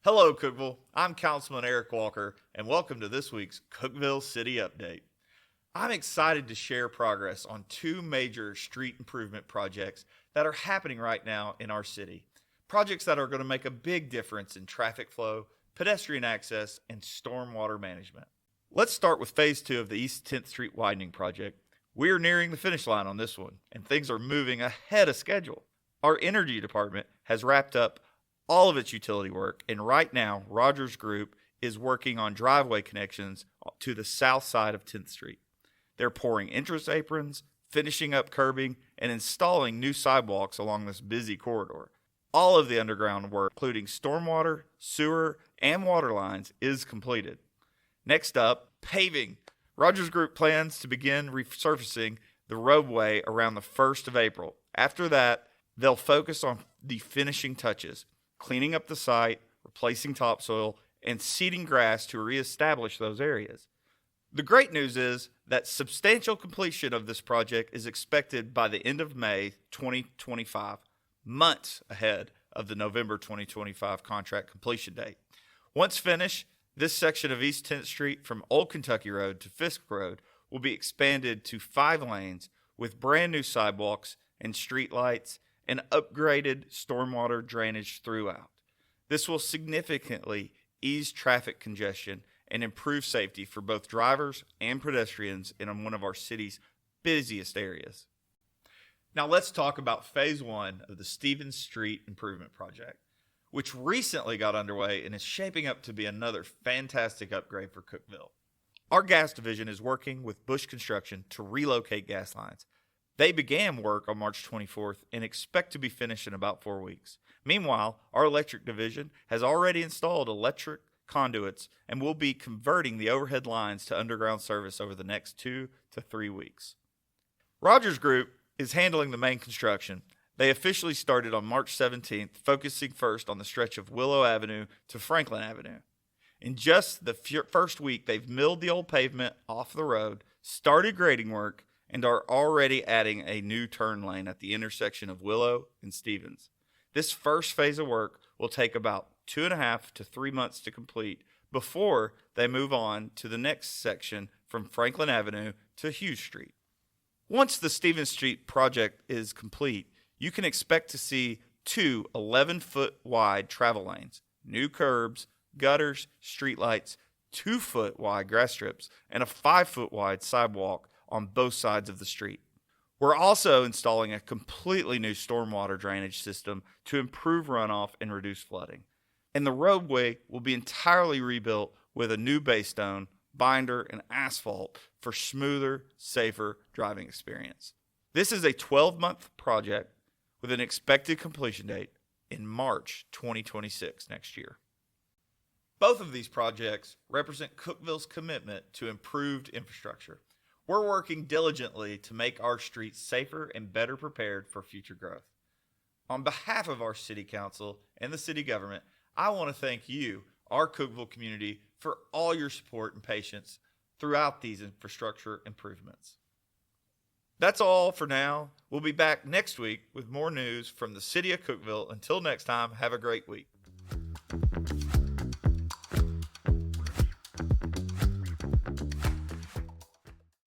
Hello, Cookeville. I'm Councilman Eric Walker, and welcome to this week's Cookeville City Update. I'm excited to share progress on two major street improvement projects that are happening right now in our city. Projects that are going to make a big difference in traffic flow, pedestrian access, and stormwater management. Let's start with Phase 2 of the East 10th Street Widening Project. We are nearing the finish line on this one, and things are moving ahead of schedule. Our energy department has wrapped up all of its utility work, and right now, Rogers Group is working on driveway connections to the south side of 10th Street. They're pouring entrance aprons, finishing up curbing, and installing new sidewalks along this busy corridor. All of the underground work, including stormwater, sewer, and water lines, is completed. Next up, paving. Rogers Group plans to begin resurfacing the roadway around the 1st of April. After that, they'll focus on the finishing touches, cleaning up the site, replacing topsoil, and seeding grass to reestablish those areas. The great news is that substantial completion of this project is expected by the end of May 2025, months ahead of the November 2025 contract completion date. Once finished, this section of East 10th Street from Old Kentucky Road to Fisk Road will be expanded to 5 lanes with brand new sidewalks and street lights and upgraded stormwater drainage throughout. This will significantly ease traffic congestion and improve safety for both drivers and pedestrians in one of our city's busiest areas. Now let's talk about Phase 1 of the Stevens Street Improvement Project, which recently got underway and is shaping up to be another fantastic upgrade for Cookeville. Our gas division is working with Bush Construction to relocate gas lines. They began work on March 24th and expect to be finished in about 4 weeks. Meanwhile, our electric division has already installed electric conduits and will be converting the overhead lines to underground service over the next 2 to 3 weeks. Rogers Group is handling the main construction. They officially started on March 17th, focusing first on the stretch of Willow Avenue to Franklin Avenue. In just the first week, they've milled the old pavement off the road, started grading work, and are already adding a new turn lane at the intersection of Willow and Stevens. This first phase of work will take about 2.5 to 3 months to complete before they move on to the next section from Franklin Avenue to Hughes Street. Once the Stevens Street project is complete, you can expect to see 2 11-foot wide travel lanes, new curbs, gutters, streetlights, 2-foot wide grass strips, and a 5-foot wide sidewalk on both sides of the street. We're also installing a completely new stormwater drainage system to improve runoff and reduce flooding. And the roadway will be entirely rebuilt with a new base stone, binder, and asphalt for smoother, safer driving experience. This is a 12-month project with an expected completion date in March 2026 next year. Both of these projects represent Cookeville's commitment to improved infrastructure. We're working diligently to make our streets safer and better prepared for future growth. On behalf of our City Council and the City Government, I want to thank you, our Cookeville community, for all your support and patience throughout these infrastructure improvements. That's all for now. We'll be back next week with more news from the City of Cookeville. Until next time, have a great week.